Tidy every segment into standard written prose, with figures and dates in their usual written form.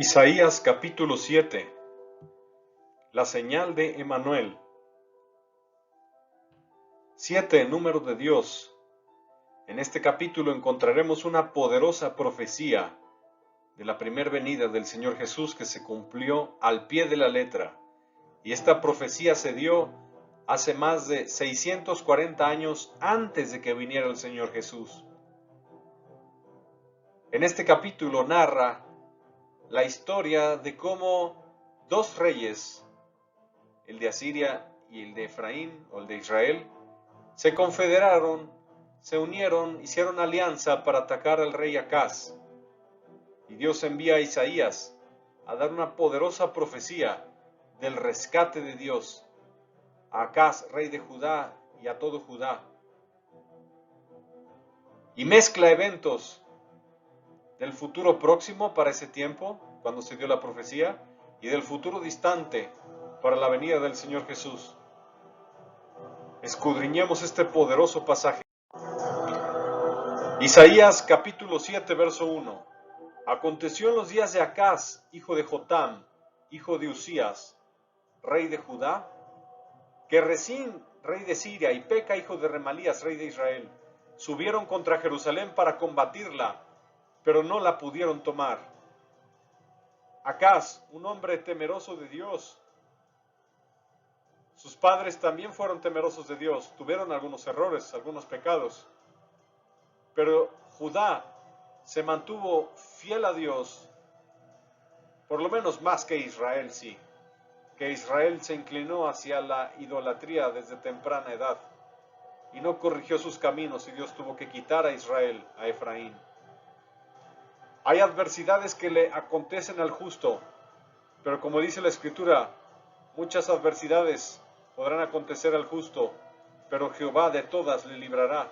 Isaías capítulo 7. La señal de Emmanuel. 7, número de Dios. En este capítulo encontraremos una poderosa profecía de la primera venida del Señor Jesús que se cumplió al pie de la letra. Y esta profecía se dio hace más de 640 años antes de que viniera el Señor Jesús. En este capítulo narra la historia de cómo dos reyes, el de Asiria y el de Efraín o el de Israel, se confederaron, se unieron, hicieron alianza para atacar al rey Acaz. Y Dios envía a Isaías a dar una poderosa profecía del rescate de Dios a Acaz, rey de Judá, y a todo Judá. Y mezcla eventos del futuro próximo para ese tiempo, cuando se dio la profecía, y del futuro distante para la venida del Señor Jesús. Escudriñemos este poderoso pasaje. Isaías capítulo 7, verso 1. Aconteció en los días de Acaz, hijo de Jotam, hijo de Usías, rey de Judá, que Resín, rey de Siria, y Peca, hijo de Remalías, rey de Israel, subieron contra Jerusalén para combatirla, pero no la pudieron tomar. Acaz, un hombre temeroso de Dios. Sus padres también fueron temerosos de Dios, tuvieron algunos errores, algunos pecados. Pero Judá se mantuvo fiel a Dios, por lo menos más que Israel, sí. Que Israel se inclinó hacia la idolatría desde temprana edad y no corrigió sus caminos, y Dios tuvo que quitar a Israel, a Efraín. Hay adversidades que le acontecen al justo, pero como dice la Escritura, muchas adversidades podrán acontecer al justo, pero Jehová de todas le librará.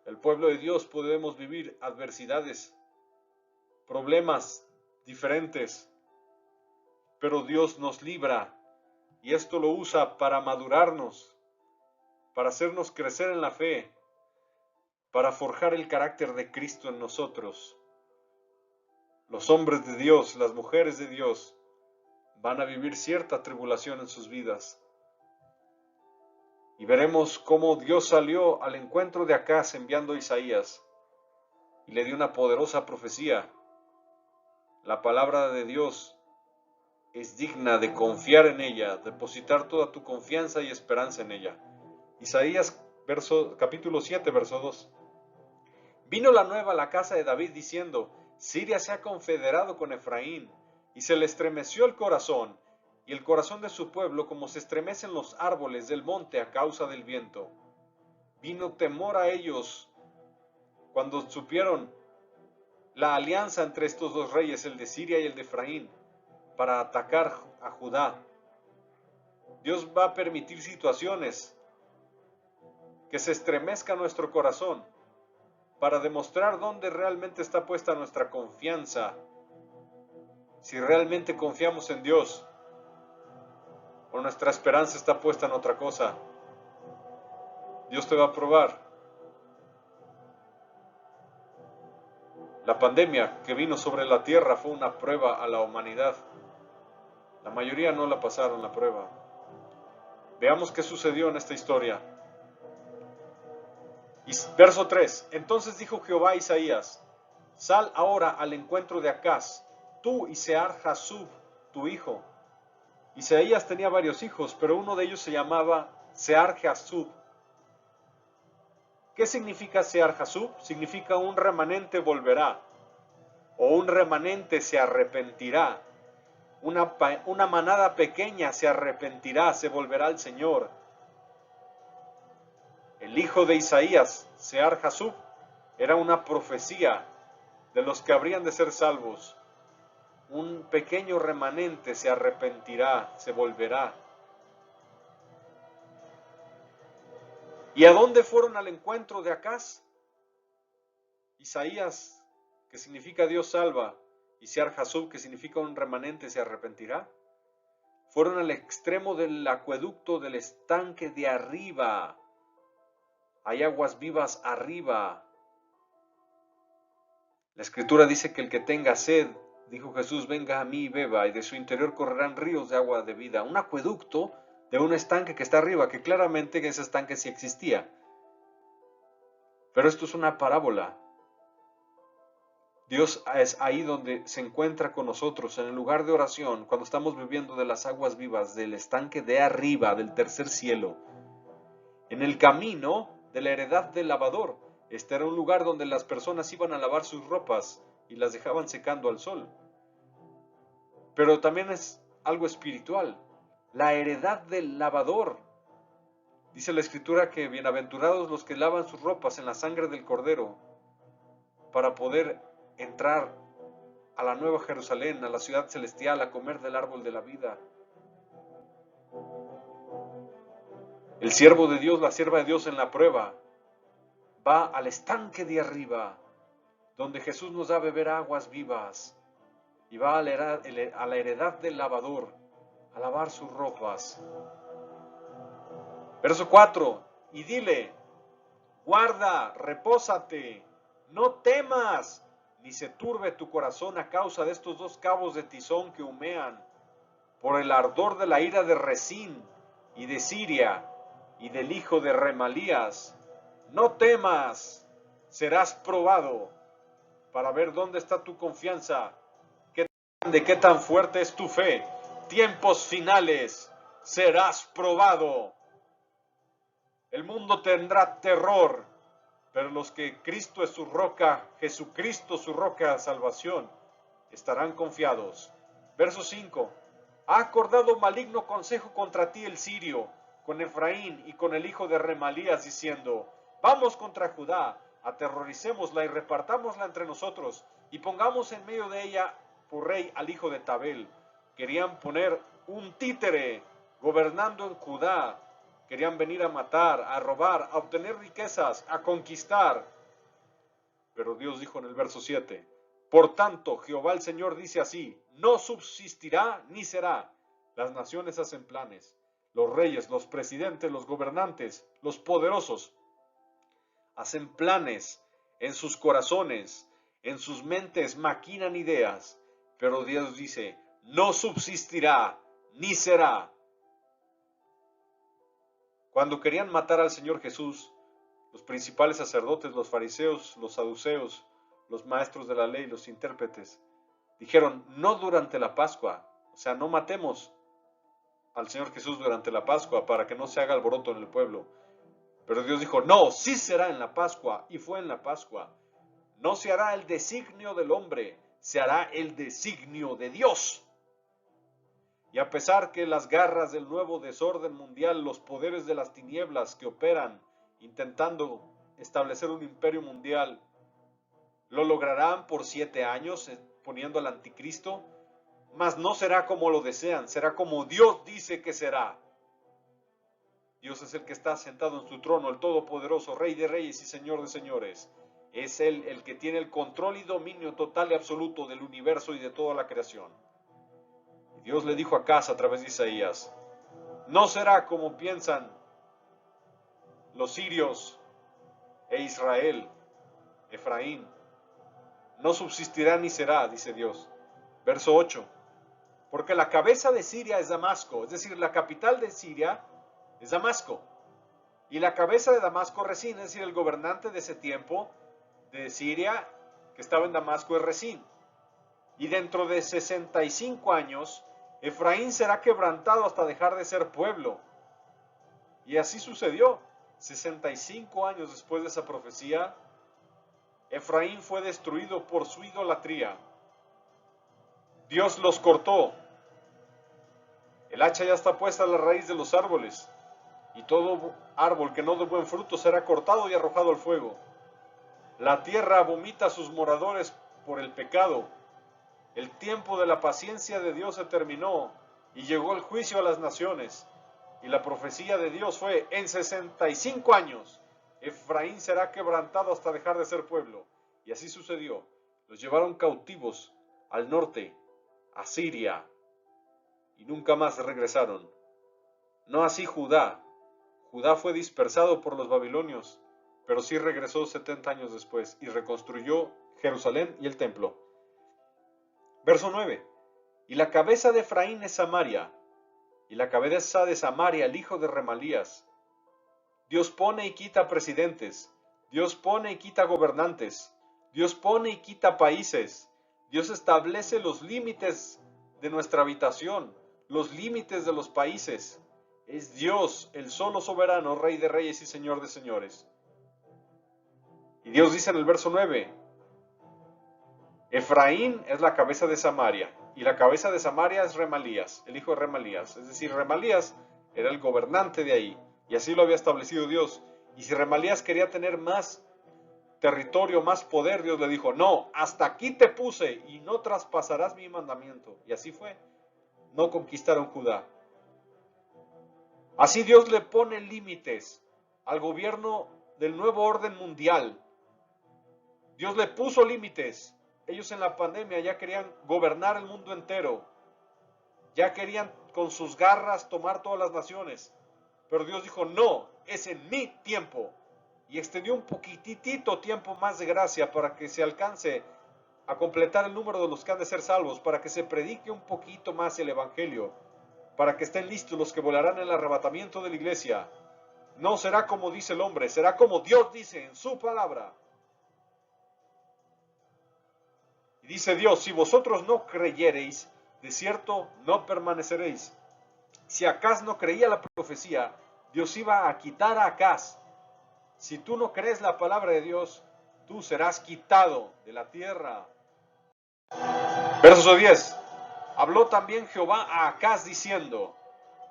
El pueblo de Dios podemos vivir adversidades, problemas diferentes, pero Dios nos libra, y esto lo usa para madurarnos, para hacernos crecer en la fe, para forjar el carácter de Cristo en nosotros. Los hombres de Dios, las mujeres de Dios, van a vivir cierta tribulación en sus vidas. Y veremos cómo Dios salió al encuentro de Acaz enviando a Isaías y le dio una poderosa profecía. La palabra de Dios es digna de confiar en ella, depositar toda tu confianza y esperanza en ella. Isaías capítulo 7, verso 2. Vino la nueva a la casa de David diciendo: Siria se ha confederado con Efraín, y se le estremeció el corazón, y el corazón de su pueblo como se estremecen los árboles del monte a causa del viento. Vino temor a ellos cuando supieron la alianza entre estos dos reyes, el de Siria y el de Efraín, para atacar a Judá. Dios va a permitir situaciones que se estremezca nuestro corazón para demostrar dónde realmente está puesta nuestra confianza, si realmente confiamos en Dios o nuestra esperanza está puesta en otra cosa. Dios te va a probar. La pandemia que vino sobre la tierra fue una prueba a la humanidad. La mayoría no la pasaron la prueba. Veamos qué sucedió en esta historia. Verso 3. Entonces dijo Jehová a Isaías: Sal ahora al encuentro de Acaz, tú y Sear-Jasub, tu hijo. Isaías tenía varios hijos, pero uno de ellos se llamaba Sear-Jasub. ¿Qué significa Sear-Jasub? Significa un remanente volverá, o un remanente se arrepentirá. Una manada pequeña se arrepentirá, se volverá al Señor. El hijo de Isaías, Sear-Jasub, era una profecía de los que habrían de ser salvos. Un pequeño remanente se arrepentirá, se volverá. ¿Y a dónde fueron al encuentro de Acaz? Isaías, que significa Dios salva, y Sear-Jasub, que significa un remanente, se arrepentirá. Fueron al extremo del acueducto del estanque de arriba. Hay aguas vivas arriba. La Escritura dice que el que tenga sed Dijo Jesús, venga a mí y beba, y de su interior correrán ríos de agua de vida. Un acueducto de un estanque que está arriba, que claramente ese estanque sí existía. Pero esto es una parábola. Dios es ahí donde se encuentra con nosotros, en el lugar de oración, cuando estamos bebiendo de las aguas vivas, del estanque de arriba, del tercer cielo. En el camino de la heredad del lavador, este era un lugar donde las personas iban a lavar sus ropas y las dejaban secando al sol. Pero también es algo espiritual, la heredad del lavador. Dice la Escritura que bienaventurados los que lavan sus ropas en la sangre del Cordero, para poder entrar a la nueva Jerusalén, a la ciudad celestial, a comer del árbol de la vida. El siervo de Dios, la sierva de Dios en la prueba, va al estanque de arriba, donde Jesús nos da a beber aguas vivas, y va a la heredad del lavador, a lavar sus ropas. Verso 4, y dile, guarda, repósate, no temas, ni se turbe tu corazón a causa de estos dos cabos de tizón que humean, por el ardor de la ira de Resín y de Siria y del hijo de Remalías. No temas, serás probado, para ver dónde está tu confianza, qué tan fuerte es tu fe. Tiempos finales, serás probado. El mundo tendrá terror, pero los que Cristo es su roca, Jesucristo su roca de salvación, estarán confiados. Verso 5. Ha acordado maligno consejo contra ti el sirio, con Efraín y con el hijo de Remalías, diciendo, vamos contra Judá, aterroricémosla y repartámosla entre nosotros, y pongamos en medio de ella por rey al hijo de Tabel. Querían poner un títere gobernando en Judá. Querían venir a matar, a robar, a obtener riquezas, a conquistar. Pero Dios dijo en el verso 7, por tanto, Jehová el Señor dice así, no subsistirá ni será. Las naciones hacen planes, los reyes, los presidentes, los gobernantes, los poderosos, hacen planes en sus corazones, en sus mentes maquinan ideas, pero Dios dice, no subsistirá ni será. Cuando querían matar al Señor Jesús, los principales sacerdotes, los fariseos, los saduceos, los maestros de la ley, los intérpretes, dijeron, no durante la Pascua, o sea, no matemos al Señor Jesús durante la Pascua para que no se haga alboroto en el pueblo. Pero Dios dijo, no, sí será en la Pascua, y fue en la Pascua. No se hará el designio del hombre, se hará el designio de Dios. Y a pesar que las garras del nuevo desorden mundial, los poderes de las tinieblas que operan intentando establecer un imperio mundial, lo lograrán por 7 años poniendo al anticristo, mas no será como lo desean, será como Dios dice que será. Dios es el que está sentado en su trono, el Todopoderoso, Rey de reyes y Señor de señores. Es Él el que tiene el control y dominio total y absoluto del universo y de toda la creación. Dios le dijo a Acaz a través de Isaías, no será como piensan los sirios e Israel, Efraín, no subsistirá ni será, dice Dios. Verso 8, porque la cabeza de Siria es Damasco, es decir, la capital de Siria es Damasco, y la cabeza de Damasco Resín, es decir, el gobernante de ese tiempo de Siria que estaba en Damasco es Resín. Y dentro de 65 años, Efraín será quebrantado hasta dejar de ser pueblo. Y así sucedió. 65 años después de esa profecía, Efraín fue destruido por su idolatría. Dios los cortó. El hacha ya está puesta a la raíz de los árboles, y todo árbol que no dé buen fruto será cortado y arrojado al fuego. La tierra vomita a sus moradores por el pecado. El tiempo de la paciencia de Dios se terminó y llegó el juicio a las naciones. Y la profecía de Dios fue, en 65 años, Efraín será quebrantado hasta dejar de ser pueblo. Y así sucedió. Los llevaron cautivos al norte, a Siria, y nunca más regresaron. No así Judá. Judá fue dispersado por los babilonios, pero sí regresó 70 años después y reconstruyó Jerusalén y el templo. Verso 9. Y la cabeza de Efraín es Samaria, y la cabeza de Samaria el hijo de Remalías. Dios pone y quita presidentes, Dios pone y quita gobernantes, Dios pone y quita países, Dios establece los límites de nuestra habitación, los límites de los países. Es Dios, el solo soberano, Rey de reyes y Señor de señores. Y Dios dice en el verso 9, Efraín es la cabeza de Samaria, y la cabeza de Samaria es Remalías, el hijo de Remalías. Es decir, Remalías era el gobernante de ahí, y así lo había establecido Dios. Y si Remalías quería tener más territorio, más poder, Dios le dijo, no, hasta aquí te puse y no traspasarás mi mandamiento. Y así fue, no conquistaron Judá. Así Dios le pone límites al gobierno del nuevo orden mundial. Dios le puso límites. Ellos en la pandemia ya querían gobernar el mundo entero. Ya querían con sus garras tomar todas las naciones. Pero Dios dijo, no, es en mi tiempo. Y extendió un poquitito tiempo más de gracia para que se alcance a completar el número de los que han de ser salvos, para que se predique un poquito más el evangelio, para que estén listos los que volarán en el arrebatamiento de la iglesia. No será como dice el hombre, será como Dios dice en su palabra. Y dice Dios, si vosotros no creyereis, de cierto no permaneceréis. Si Acaz no creía la profecía, Dios iba a quitar a Acaz. Si tú no crees la palabra de Dios, tú serás quitado de la tierra. Verso 10. Habló también Jehová a Acaz diciendo,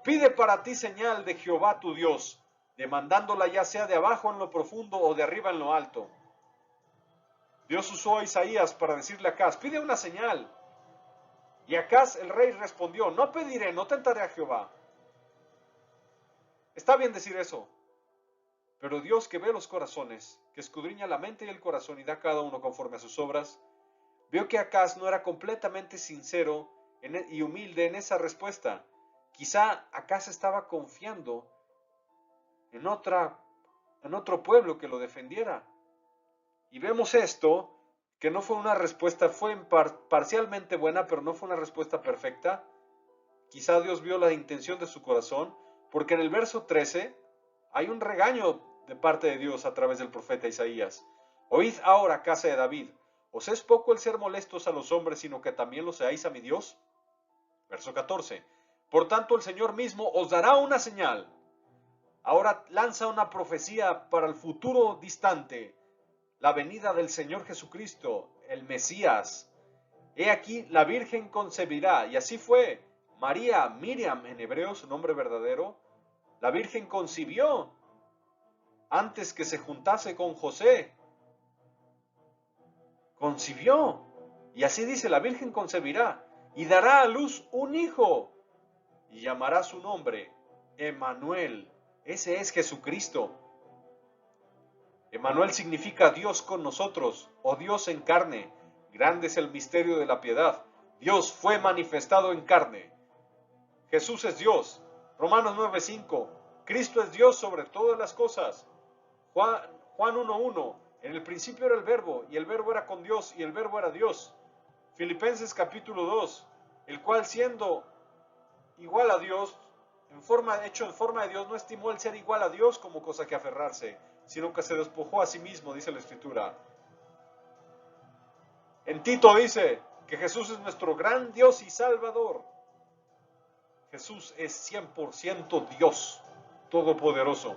pide para ti señal de Jehová tu Dios, demandándola ya sea de abajo en lo profundo o de arriba en lo alto. Dios usó a Isaías para decirle a Acaz, pide una señal. Y Acaz el rey respondió, no pediré, no tentaré a Jehová. Está bien decir eso, pero Dios que ve los corazones, que escudriña la mente y el corazón y da a cada uno conforme a sus obras, vio que Acaz no era completamente sincero y humilde en esa respuesta. Quizá Acaz estaba confiando en otro pueblo que lo defendiera. Y vemos esto, que no fue una respuesta, fue parcialmente buena, pero no fue una respuesta perfecta. Quizá Dios vio la intención de su corazón, porque en el verso 13 hay un regaño de parte de Dios a través del profeta Isaías. Oíd ahora, casa de David, ¿os es poco el ser molestos a los hombres, sino que también lo seáis a mi Dios? Verso 14. Por tanto, el Señor mismo os dará una señal. Ahora lanza una profecía para el futuro distante, la venida del Señor Jesucristo, el Mesías. He aquí, la Virgen concebirá, y así fue. María, Miriam en hebreo, su nombre verdadero, la Virgen concibió antes que se juntase con José. Concibió. Y así dice, la Virgen concebirá y dará a luz un hijo y llamará su nombre Emmanuel. Ese es Jesucristo. Emmanuel significa Dios con nosotros o Dios en carne. Grande es el misterio de la piedad. Dios fue manifestado en carne. Jesús es Dios. Romanos 9:5. Cristo es Dios sobre todas las cosas. Juan 1:1. En el principio era el verbo, y el verbo era con Dios, y el verbo era Dios. Filipenses capítulo 2. El cual siendo igual a Dios, hecho en forma de Dios, no estimó el ser igual a Dios como cosa que aferrarse, sino que se despojó a sí mismo, dice la Escritura. En Tito dice que Jesús es nuestro gran Dios y Salvador. Jesús es 100% Dios, todopoderoso.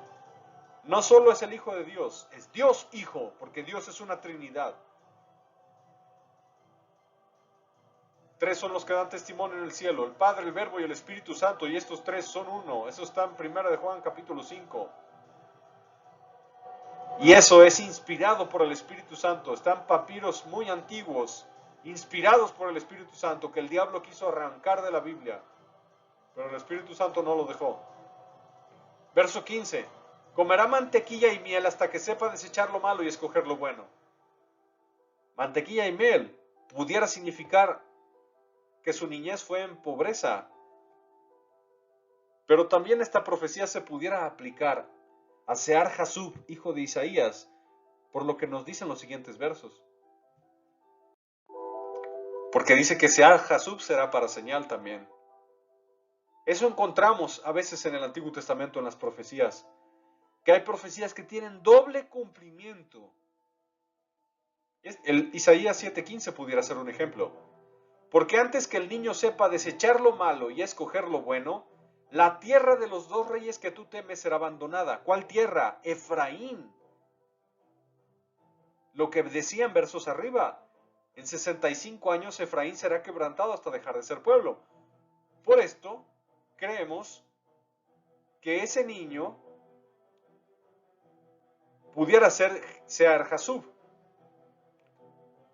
No solo es el Hijo de Dios, es Dios Hijo, porque Dios es una Trinidad. 3 son los que dan testimonio en el cielo, el Padre, el Verbo y el Espíritu Santo, y estos 3 son uno. Eso está en 1 de Juan capítulo 5. Y eso es inspirado por el Espíritu Santo. Están papiros muy antiguos, inspirados por el Espíritu Santo, que el diablo quiso arrancar de la Biblia, pero el Espíritu Santo no lo dejó. Verso 15. Comerá mantequilla y miel hasta que sepa desechar lo malo y escoger lo bueno. Mantequilla y miel pudiera significar que su niñez fue en pobreza, pero también esta profecía se pudiera aplicar a Sear Jasub, hijo de Isaías, por lo que nos dicen los siguientes versos. Porque dice que Sear-Jasub será para señal también. Eso encontramos a veces en el Antiguo Testamento en las profecías, que hay profecías que tienen doble cumplimiento. El Isaías 7:15 pudiera ser un ejemplo. Porque antes que el niño sepa desechar lo malo y escoger lo bueno, la tierra de los dos reyes que tú temes será abandonada. ¿Cuál tierra? Efraín. Lo que decía en versos arriba. En 65 años Efraín será quebrantado hasta dejar de ser pueblo. Por esto, creemos que ese niño pudiera ser Sear-Jasub.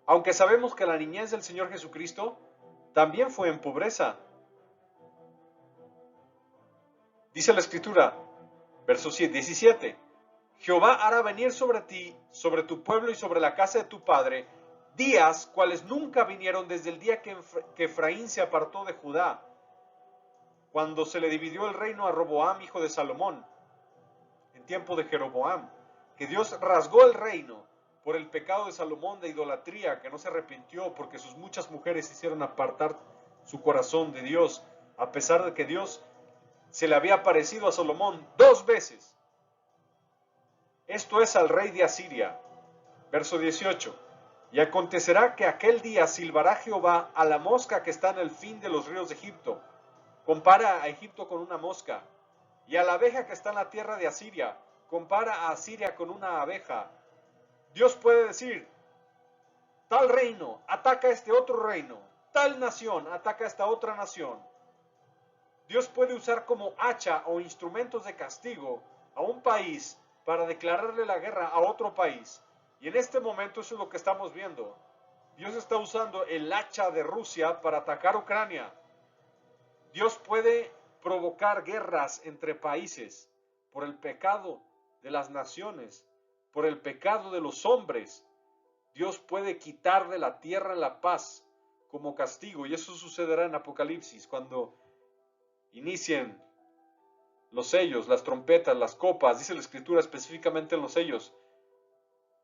Aunque sabemos que la niñez del Señor Jesucristo también fue en pobreza. Dice la Escritura, verso 17, Jehová hará venir sobre ti, sobre tu pueblo y sobre la casa de tu padre, días cuales nunca vinieron desde el día que Efraín se apartó de Judá, cuando se le dividió el reino a Roboam, hijo de Salomón, en tiempo de Jeroboam, que Dios rasgó el reino por el pecado de Salomón de idolatría, que no se arrepintió porque sus muchas mujeres hicieron apartar su corazón de Dios, a pesar de que Dios se le había aparecido a Salomón 2 veces. Esto es al rey de Asiria. Verso 18. Y acontecerá que aquel día silbará Jehová a la mosca que está en el fin de los ríos de Egipto. Compara a Egipto con una mosca. Y a la abeja que está en la tierra de Asiria. Compara a Asiria con una abeja. Dios puede decir, tal reino ataca a este otro reino. Tal nación ataca a esta otra nación. Dios puede usar como hacha o instrumentos de castigo a un país para declararle la guerra a otro país. Y en este momento eso es lo que estamos viendo. Dios está usando el hacha de Rusia para atacar Ucrania. Dios puede provocar guerras entre países por el pecado de las naciones, por el pecado de los hombres. Dios puede quitar de la tierra la paz como castigo. Y eso sucederá en Apocalipsis cuando inicien los sellos, las trompetas, las copas. Dice la Escritura específicamente en los sellos,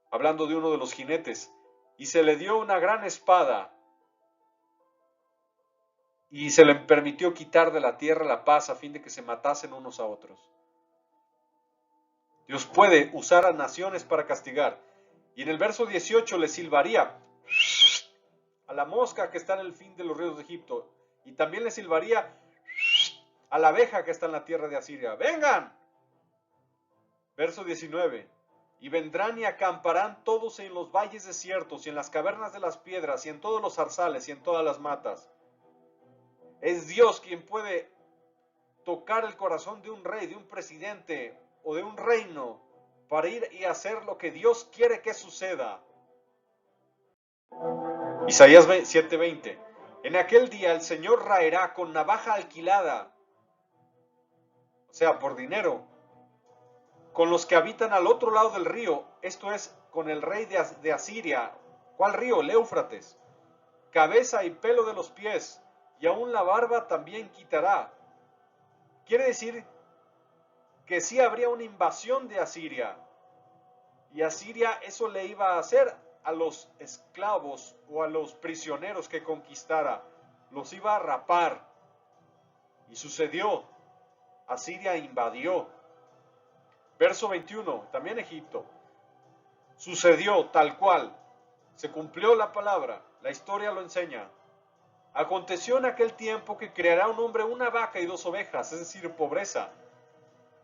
hablando de uno de los jinetes, y se le dio una gran espada y se le permitió quitar de la tierra la paz a fin de que se matasen unos a otros. Dios puede usar a naciones para castigar. Y en el verso 18 le silbaría a la mosca que está en el fin de los ríos de Egipto, y también le silbaría a la abeja que está en la tierra de Asiria. ¡Vengan! Verso 19. Y vendrán y acamparán todos en los valles desiertos y en las cavernas de las piedras y en todos los zarzales y en todas las matas. Es Dios quien puede tocar el corazón de un rey, de un presidente o de un reino para ir y hacer lo que Dios quiere que suceda. Isaías 7:20. En aquel día el Señor raerá con navaja alquilada, o sea, por dinero, con los que habitan al otro lado del río, esto es, con el rey de Asiria. ¿Cuál río? El Éufrates. Cabeza y pelo de los pies, y aún la barba también quitará. Quiere decir que sí habría una invasión de Asiria. Y Asiria eso le iba a hacer a los esclavos o a los prisioneros que conquistara. Los iba a rapar. Y sucedió. Asiria invadió. Verso 21, también Egipto. Sucedió tal cual. Se cumplió la palabra. La historia lo enseña. Aconteció en aquel tiempo que criará un hombre una vaca y 2 ovejas, es decir, pobreza.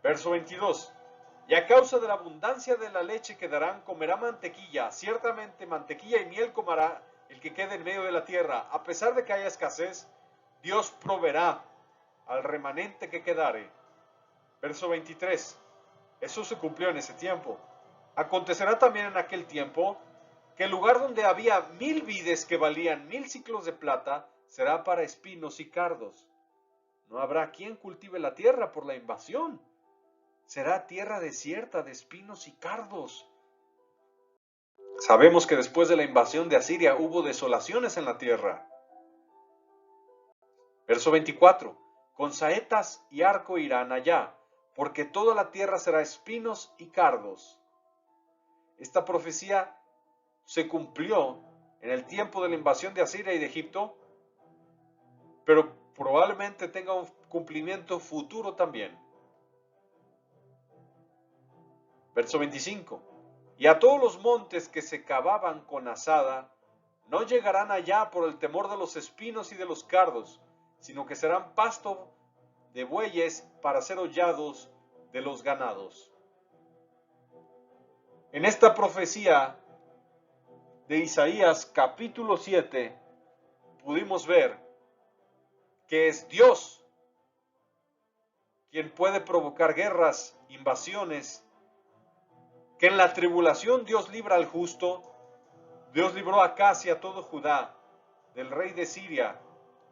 Verso 22. Y a causa de la abundancia de la leche que darán, comerá mantequilla. Ciertamente mantequilla y miel comerá el que quede en medio de la tierra. A pesar de que haya escasez, Dios proveerá al remanente que quedare. Verso 23. Eso se cumplió en ese tiempo. Acontecerá también en aquel tiempo que el lugar donde había 1000 vides que valían 1000 siclos de plata será para espinos y cardos. No habrá quien cultive la tierra por la invasión. Será tierra desierta de espinos y cardos. Sabemos que después de la invasión de Asiria hubo desolaciones en la tierra. Verso 24. Con saetas y arco irán allá, porque toda la tierra será espinos y cardos. Esta profecía se cumplió en el tiempo de la invasión de Asiria y de Egipto, pero probablemente tenga un cumplimiento futuro también. Verso 25. Y a todos los montes que se cavaban con azada, no llegarán allá por el temor de los espinos y de los cardos, sino que serán pasto de bueyes para ser hollados de los ganados. En esta profecía de Isaías capítulo 7 pudimos ver que es Dios quien puede provocar guerras, invasiones, que en la tribulación Dios libra al justo. Dios libró a casi a todo Judá del rey de Siria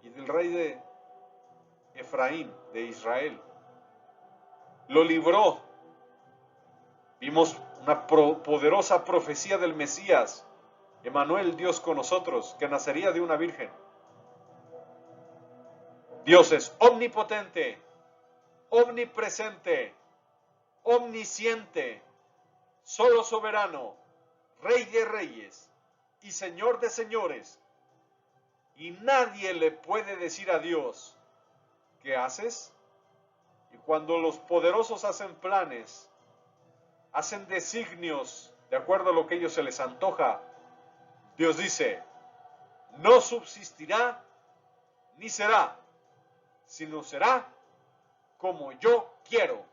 y del rey de Efraín, de Israel. Lo libró. Vimos una poderosa profecía del Mesías, Emmanuel, Dios con nosotros, que nacería de una virgen. Dios es omnipotente, omnipresente, omnisciente, solo soberano, Rey de reyes y Señor de señores. Y nadie le puede decir a Dios, ¿qué haces? Y cuando los poderosos hacen planes, hacen designios de acuerdo a lo que a ellos se les antoja, Dios dice, no subsistirá ni será, sino será como yo quiero.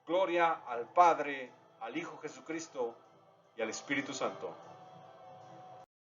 Gloria al Padre, al Hijo Jesucristo y al Espíritu Santo.